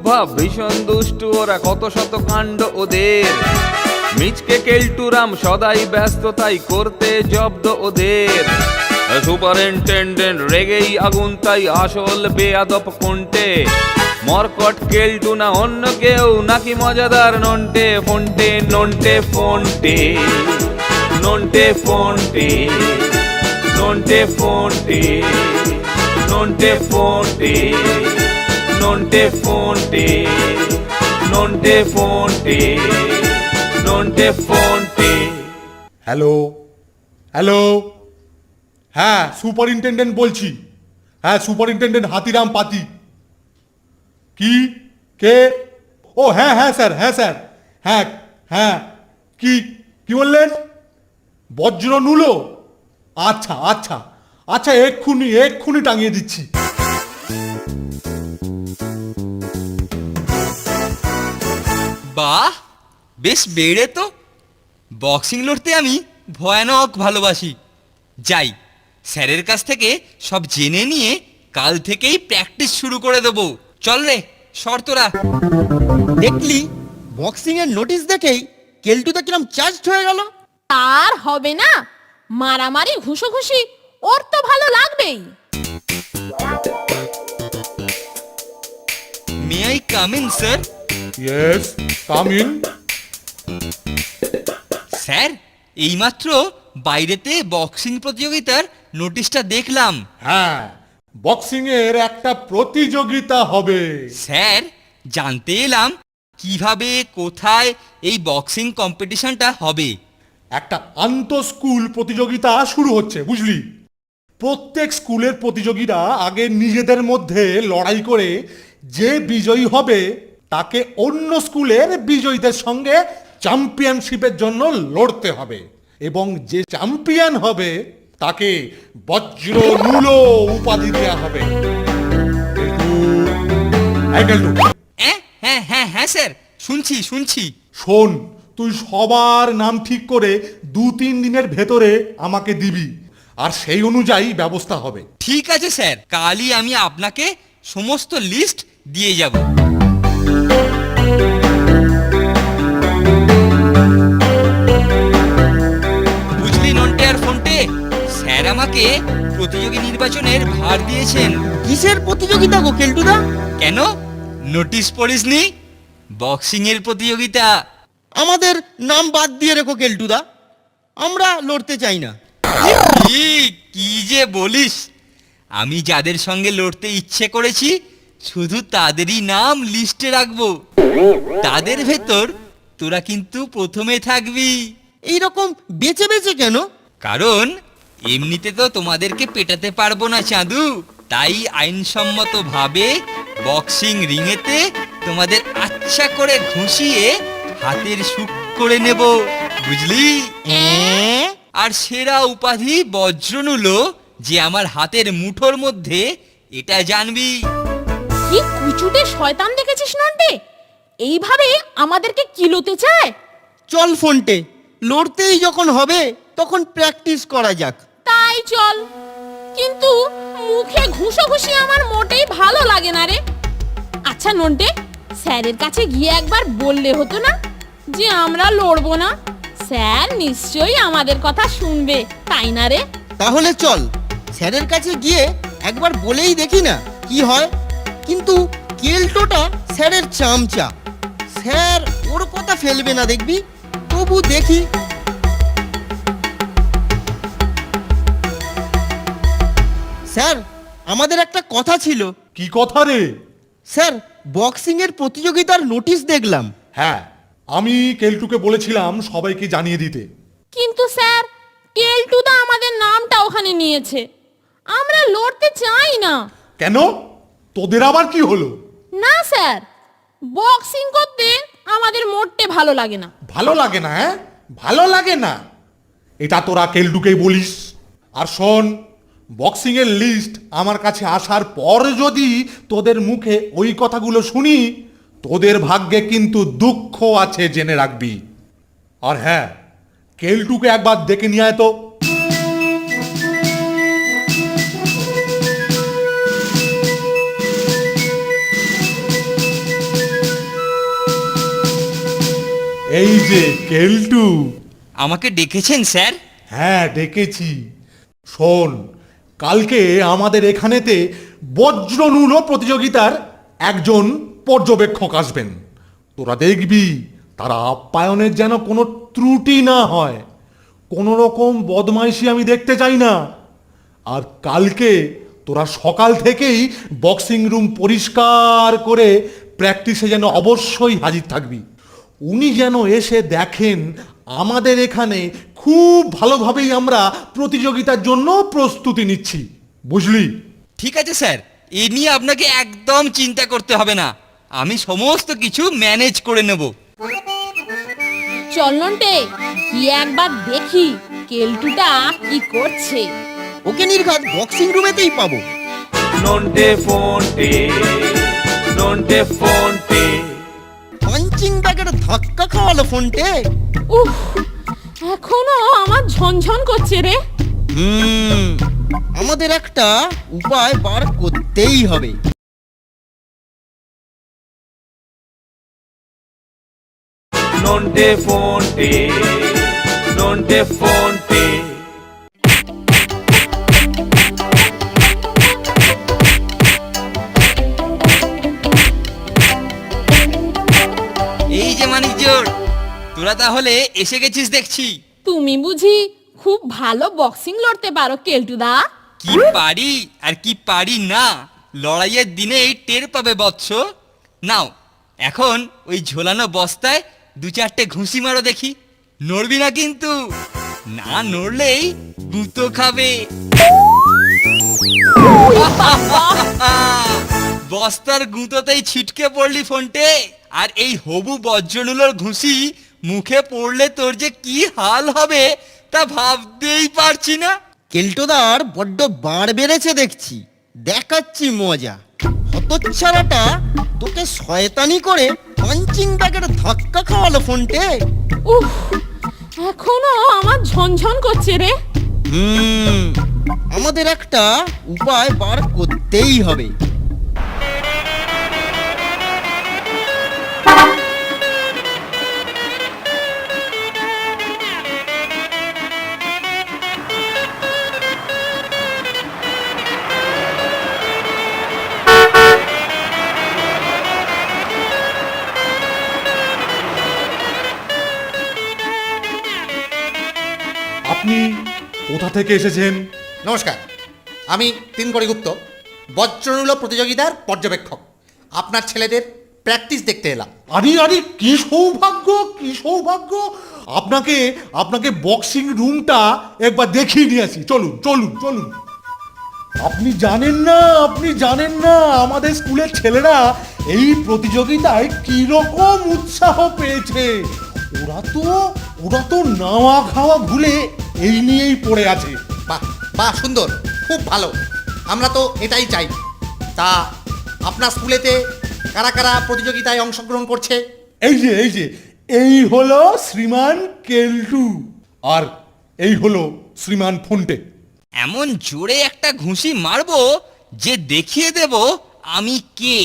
ভাব ভীষণ দুষ্টু ওরা, কত শত কাণ্ড ওদের। মিচকে কেলটুরাম সদাই ব্যস্ত, তাই করতে জব্দ ওদের। সুপারিনটেন্ডেন্ট রেগেই আগুন, তাই আসল বেয়াদব কোনটে। মরকট কেলটু না অন্য কেউ, নাকি মজাদার নন্টে ফন্টে, নন্টে ফন্টে, নন্টে ফন্টে, নন্টে ফন্টে, নন্টে ফন্টে, নন্টে ফন্টে, নন্টে ফন্টে, নন্টে ফন্টে। হ্যালো হ্যালো, হ্যাঁ সুপারিনটেন্ডেন্ট বলছি। হ্যাঁ সুপারিনটেন্ডেন্ট হাতিরাম পাতি। কি কে? ও হ্যাঁ হ্যাঁ স্যার, হ্যাঁ স্যার, হ্যাঁ হ্যাঁ। কি কি বললেন? বজ্র নুলো? আচ্ছা আচ্ছা আচ্ছা, এক্ষুনি এক্ষুনি টাঙিয়ে দিচ্ছি। বাহ, বেশ বেড়ে তো। বক্সিং লড়তে আমি ভয়ানক ভালোবাসি। যাই, স্যারের কাছ থেকে সব জেনে নিয়ে কাল থেকেই প্র্যাকটিস শুরু করে দেবো। চল রে, শর্তরা। দেখলি, বক্সিং এর নোটিশ দেখেই কেলটুদা কিরম চার্জড হয়ে গেল। আর হবে না, মারামারি ঘুষোঘুষি ওর তো ভালো লাগবেই। May I come in sir? Yes, come in. Sir, এইমাত্র বাইরেতে বক্সিং প্রতিযোগিতার নোটিশটা দেখলাম। হ্যাঁ, বক্সিং এর একটা প্রতিযোগিতা হবে। স্যার, জানতে এলাম কিভাবে কোথায় এই বক্সিং কম্পিটিশনটা হবে। একটা আন্তঃস্কুল প্রতিযোগিতা শুরু হচ্ছে, বুঝলি? প্রত্যেক স্কুলের প্রতিযোগীরা আগে নিজেদের মধ্যে লড়াই করে যে বিজয়ী হবে তাকে অন্য স্কুলের বিজয়ীদের সঙ্গে চ্যাম্পিয়নশিপের জন্য লড়তে হবে, এবং যে চ্যাম্পিয়ন হবে তাকে বজ্র নুলো উপাধি দেওয়া হবে। হ্যাঁ হ্যাঁ হ্যাঁ হ্যাঁ স্যার, শুনছি শুনছি। শোন, তুই সবার নাম ঠিক করে 2-3 দিনের ভেতরে আমাকে দিবি, আর সেই অনুযায়ী ব্যবস্থা হবে। ঠিক আছে স্যার, কালই আমি আপনাকে সমস্ত লিস্ট দিয়ে যাব। বুঝলি নন্টে আর ফন্টে, স্যার আমাকে প্রতিযোগী নির্বাচনের ভার দিয়েছেন। কিসের প্রতিযোগিতা গো কেলটুদা? কেন, নোটিশ পড়িসনি? বক্সিং এর প্রতিযোগিতা। আমাদের নাম বাদ দিয়ে রেখো কেলটুদা, আমরা লড়তে চাই না। কি যে বলিস, আমি যাদের সঙ্গে লড়তে ইচ্ছে করেছি শুধু তাদেরই নাম লিস্টে রাখবো। তাদের ভেতর তোরা কিন্তু প্রথমে থাকবি। এইরকম বেঁচে বেঁচে কেন? কারণ এমনিতে তো তোমাদেরকে পেটাতে পারবো না চাঁদু, তাই আইনসম্মত ভাবে বক্সিং রিংয়েতে তোমাদের আচ্ছা করে ঘুষিয়ে হাতের সুখ করে নেব, বুঝলি? আর সেরা উপাধি বজ্রনুলো যে আমার হাতের মুঠোর মধ্যে, এটা জানবি। কি কুচুটে শয়তান দেখেছিস নন্টে, এইভাবে আমাদেরকে কিলোতে চায়। চল ফোনটে, লড়তেই যখন হবে তখন প্র্যাকটিস করা যাক। তাই চল, কিন্তু মুখে ঘুষোঘুষি আমার মোটেই ভালো লাগে না রে। আচ্ছা নন্টে, স্যারের কাছে গিয়ে একবার বললে হতো না যে আমরা লড়বো না? স্যার নিশ্চয়ই আমাদের কথা শুনবে, তাই না রে? তাহলে চল স্যারের কাছে গিয়ে একবার বলেই দেখি না কি হয়। কিন্তু কেলটোটা স্যারের চামচা, স্যার ওর কথা ফেলবে না দেখবি। তবু দেখি। স্যার, আমাদের একটা কথা ছিল। কি কথা রে? স্যার, বক্সিং এর প্রতিযোগিতার নোটিশ দেখলাম। হ্যাঁ, আমি কেলটুকে বলেছিলাম সবাইকে জানিয়ে দিতে। কিন্তু স্যার, কেলটুদা আমাদের নামটা ওখানে নিয়েছে, আমরা লড়তে চাই না। কেন? তোদের আবার কি হলো? না স্যার, বক্সিং করতে আমাদের মোটে ভালো লাগে না। ভালো লাগে না? হ্যাঁ, ভালো লাগে না, এটা তোরা কেলটুকেই বলিস। আর শোন, বক্সিং এর লিস্ট আমার কাছে আসার পর যদি তোদের মুখে ওই কথাগুলো শুনি, তোদের ভাগ্যে কিন্তু দুঃখ আছে, জেনে রাখবি। আর হ্যাঁ, কেলটুকে একবার ডেকে নিয়ে আয় তো। এই যে কেলটু। আমাকে ডেকেছেন স্যার? হ্যাঁ ডেকেছি। শোন, কালকে আমাদের এখানেতে বজ্রনূল প্রতিযোগিতার একজন পর্যবেক্ষক আসবেন। তোরা দেখবি তার আপ্যায়নের যেন কোনো ত্রুটি না হয়, কোনো রকম বদমাইশি আমি দেখতে চাই না। আর কালকে তোরা সকাল থেকেই বক্সিং রুম পরিষ্কার করে প্র্যাকটিসে যেন অবশ্যই হাজির থাকবি। উনি যেন এসে দেখেন আমাদের এখানে খুব ভালোভাবেই আমরা প্রতিযোগিতার জন্য প্রস্তুতি নিচ্ছি, বুঝলি? ঠিক আছে স্যার, এ নিয়ে আপনাকে একদম চিন্তা করতে হবে না, আমি সমস্ত কিছু ম্যানেজ করে নেব। চল নন্টে, গিয়ে একবার দেখি কেলটুটা কি করছে। ওকে নির্ঘাত বক্সিং রুমেতেই পাবো। নন্টে ফোনটে, নন্টে ফোনটে। পাঞ্চিং ব্যাগের ধাক্কা খাওয়ালো ফোনটে। উফ, এখনো আমার ঝনঝন করছে রে। আমাদের একটা উপায় বার করতেই হবে। নন্টে ফোনটে, নন্টে ফোনটে। এই যে মানিকজোর, তোরা তাহলে এসে গেছিস দেখছি। তুমি বুঝি খুব ভালো বক্সিং লড়তে পারো কেলটুদা? কি পারি আর কি পারি না লড়াইয়ের দিনেই টের পাবে বৎস। নাও এখন ওই ঝোলানো বস্তায় দু চারটে ঘুষি মারো দেখি। নড়বি না কিন্তু, না নড়লেই গুঁতো খাবে। বস্তার গুঁতোতেই ছিটকে পড়লি ফোনটে। আর এই হবু বজ্রনুলোর ঘুষি মুখে পড়লে তোর যে কি হাল হবে তা ভাবতেই পারছি না। কেলটোদার বড্ড বাড় বেড়েছে দেখছি, দেখাচ্ছি মজা। হতচ্ছাড়াটা তোকে শয়তানি করে পাঞ্চিং ব্যাগের ধাক্কা খাওয়ালো ফোনটে। উফ, এখনো আমার ঝনঝন করছে রে। আমাদের একটা উপায় বার করতেই হবে। আপনি কোথা থেকে এসেছেন? নমস্কার, আমি তিনকড়ি গুপ্ত, বজ্রনূল প্রতিযোগিতার পর্যবেক্ষক। আপনার ছেলেদের প্র্যাকটিস দেখতে এলাম। আরে আরে, কি সৌভাগ্য, কি সৌভাগ্য! আপনাকে আপনাকে বক্সিং রুমটা একবার দেখিয়ে নিয়ে আসি। চলুন চলুন চলুন। আপনি জানেন না, আপনি জানেন না আমাদের স্কুলের ছেলেরা এই প্রতিযোগিতায় কি রকম উৎসাহ পেয়েছে। ওরা তো নাওয়া খাওয়া ভুলে এই নিয়েই পড়ে আছে। বাহ বাহ, সুন্দর, খুব ভালো। আমরা তো এটাই চাই। তা আপনার স্কুলেতে কারা কারা প্রতিযোগিতায় অংশগ্রহণ করছে? এই হলো শ্রীমান কেলটু, আর এই হলো শ্রীমান ফোনটে। এমন জোরে একটা ঘুষি মারবো যে দেখিয়ে দেব আমি কে।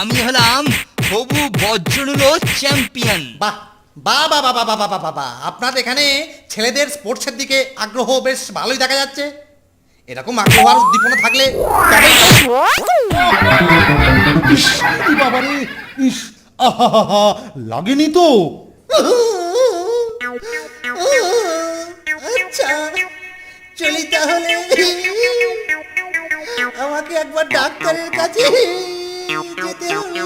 আমি হলাম হবু বজ্রনুলো চ্যাম্পিয়ন। বাহ বাহ বাহ বাহ বাহ বাহ বাহ বাহ বাহ, আপনার এখানে ছেলেদের স্পোর্টসের দিকে আগ্রহ বেশ ভালোই দেখা যাচ্ছে। এরকম আগ্রহ আর উদ্দীপনা থাকলে তবেই তো। ইস, কি বাবারে, ইস, আহা, লাগেনি তো? আচ্ছা, চলি তাহলে। আমাকে একবার ডাক্তারের কাছে যেতে হবে।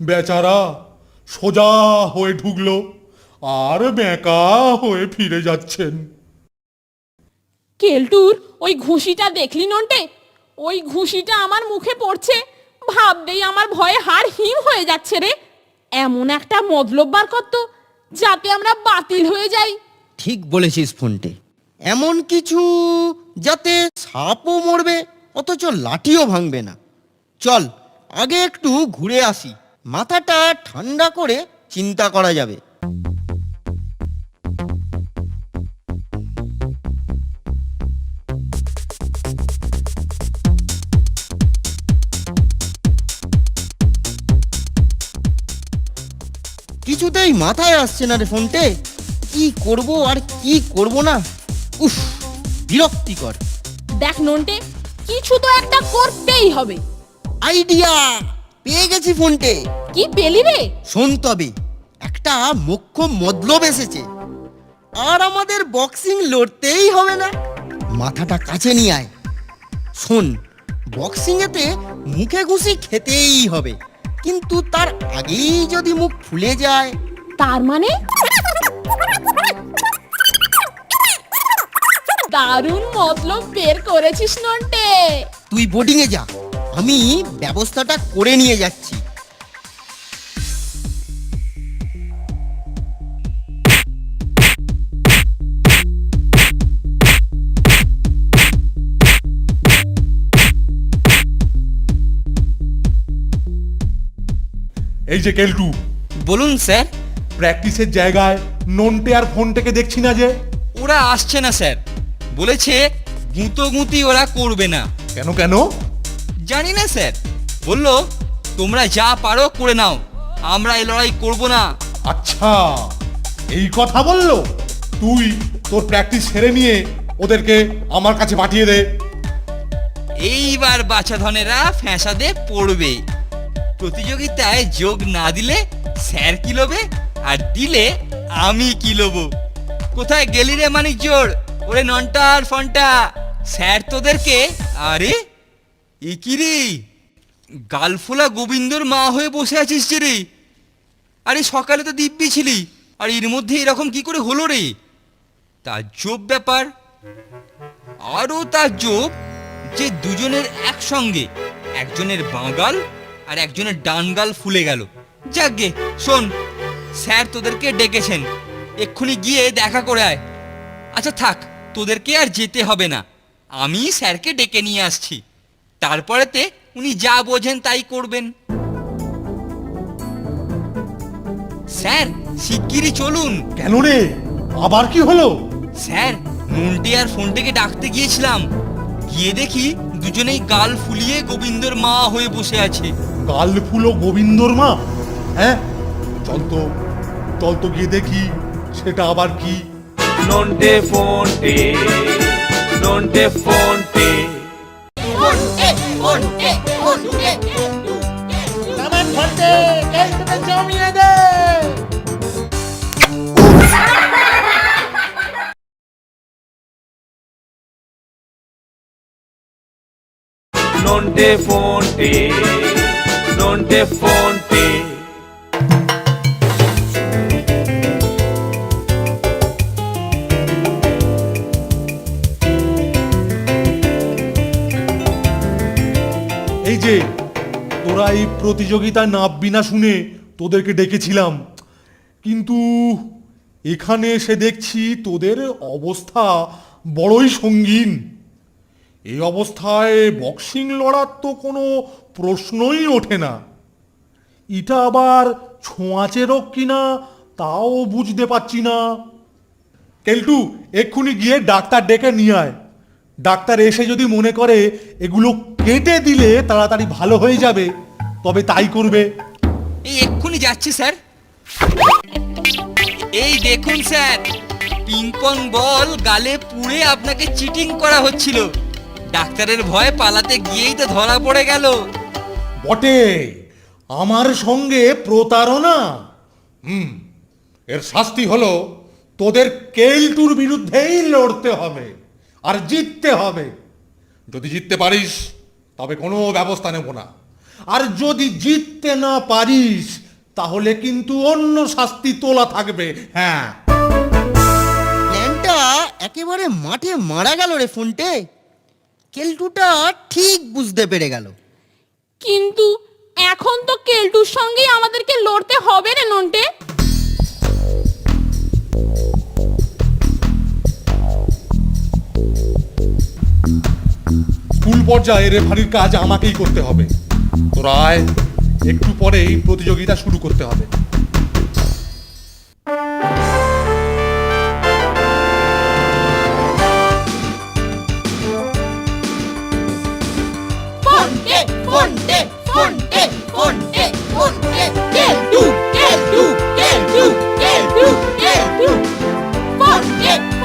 বেচারা সোজা হয়ে ঢুকলো আর বেঁকা হয়ে ফিরে যাচ্ছেন। কেলটুর ওই ঘুষিটা দেখলি নন্টে? ওই ঘুষিটা আমার মুখে পড়ছে, ভাবতেই আমার ভয়ে হাড় হিম হয়ে যাচ্ছে রে। এমন একটা মতলব বার করতো যাতে আমরা বাতিল হয়ে যাই। ঠিক বলেছিস ফোনটে, এমন কিছু যাতে সাপও মরবে অথচ লাঠিও ভাঙবে না। চল আগে একটু ঘুরে আসি, মাথাটা ঠান্ডা করে চিন্তা করা যাবে। কিছুতেই মাথায় আসছে না রে ফোনটে। কি করব আর কি করব না, উফ, বিরক্তিকর। দেখ নন্টে, কিছু তো একটা করতেই হবে। আইডিয়া পেয়ে গেছি ফোনটে। কি পেলি রে? শোন তবে, একটা মোক্ষম মতলব এসেছে, আর আমাদের বক্সিং লড়তেই হবে না। মাথাটা কাছে নিয়ে আয়। শোন, বক্সিং এতে মুখে ঘুষি খেতেই হবে, কিন্তু তার আগেই যদি মুখ ফুলে যায়। তার মানে দারুণ মতলব বের করেছিস নন্টে। তুই বোর্ডিং এ যা, আমি ব্যবস্থাটা করে নিয়ে যাচ্ছি। এই যে কেলটু, বলুন স্যার। প্র্যাকটিসের জায়গায় নন্টে আর ফোনটাকে দেখছি না যে। ওরা আসছে না স্যার, বলেছে গুঁতোগুঁতি ওরা করবে না। কেন কেন? জানি না স্যার, বললো তোমরা যা পারো করে নাও, আমরা এই লড়াই করব না। আচ্ছা, এই কথা বললো। তুই তোর প্র্যাকটিস সেরে নিয়ে ওদেরকে আমার কাছে পাঠিয়ে দে। এইবার বাছাধনেরা ফ্যাসাদে পড়বে। প্রতিযোগিতায় যোগ না দিলে স্যার কি লোবে, আর দিলে আমি কি লোবো। কোথায় গেলি রে মানিক জোড়, ওরে নন্টা আর ফন্টা, স্যার তোদেরকে। আরে এ কি রে, গালফোলা গোবিন্দর মা হয়ে বসে আছিস যে রে? আরে সকালে তো দিব্যি ছিলি, আর এর মধ্যে এরকম কি করে হলো রে? তাজ্জব ব্যাপার। আরও তাজ্জব যে দুজনের একসঙ্গে একজনের বাঁগাল আর একজনের ডানগাল ফুলে গেল। যাকগে, শোন, স্যার তোদেরকে ডেকেছেন, এক্ষুনি গিয়ে দেখা করে আয়। আচ্ছা থাক, তোদেরকে আর যেতে হবে না, আমি স্যারকে ডেকে নিয়ে আসছি, তারপরেতে উনি যা বোঝেন তাই করবেন। স্যার শিগগিরই চলুন। কেন রে, আবার কি হলো? স্যার, নন্টে আর ফোনটাকে ডাকতে গিয়েছিলাম, গিয়ে দেখি দুজনেই গাল ফুলিয়ে গোবিন্দর মা হয়ে বসে আছে। গাল ফুলো গোবিন্দর মা? হ্যাঁ, চল তো গিয়ে দেখি সেটা আবার কি। নন্টে ফোনটে, নন্টে ফোনটে। নন্টে ফোনটে, নন্টে ফোনটে। এই যে তোরা এই প্রতিযোগিতায় নামবি না শুনে তোদেরকে ডেকেছিলাম, কিন্তু এখানে এসে দেখছি তোদের অবস্থা বড়ই সঙ্গীন। এই অবস্থায় বক্সিং লড়ার তো কোনো প্রশ্নই ওঠে না। এটা আবার ছোঁয়াচে রোগ কিনা তাও বুঝতে পারছি না। কেলটু, এক্ষুনি গিয়ে ডাক্তার ডেকে নিয়ে আয়। ডাক্তার এসে যদি মনে করে এগুলো কেটে দিলে তাড়াতাড়ি ভালো হয়ে যাবে, তবে তাই করবে। এই এক্ষুনি যাচ্ছি স্যার। এই দেখুন স্যার, পিংপং বল গালে পুড়ে আপনাকে চিটিং করা হচ্ছিল, ডাক্তারের ভয়ে পালাতে গিয়েই তো ধরা পড়ে গেল। বটে, আমার সঙ্গে প্রতারণা। এর শাস্তি হলো তোদের কেলটুর বিরুদ্ধেই লড়তে হবে আর জিততে হবে। যদি জিততে পারিস তবে কোনো ব্যবস্থা নেব না, আর যদি জিততে না পারিস তাহলে কিন্তু অন্য শাস্তি তোলা থাকবে। হ্যাঁ, প্ল্যানটা একেবারে মাঠে মারা গেল রে ফোনটে। কেলটুটা ঠিক বুঝতে পেরে গেল। কিন্তু এখন তো কেলটুর সঙ্গেই আমাদেরকে লড়তে হবে রে নন্টে। স্কুল পর্যায়ে রেফারির কাজ আমাকেই করতে হবে। তোরা আয়, একটু পরেই প্রতিযোগিতা শুরু করতে হবে। ফোনটে ফোনটে ফোনটে ফোনটে ফোনটে কেলটু কেলটু কেলটু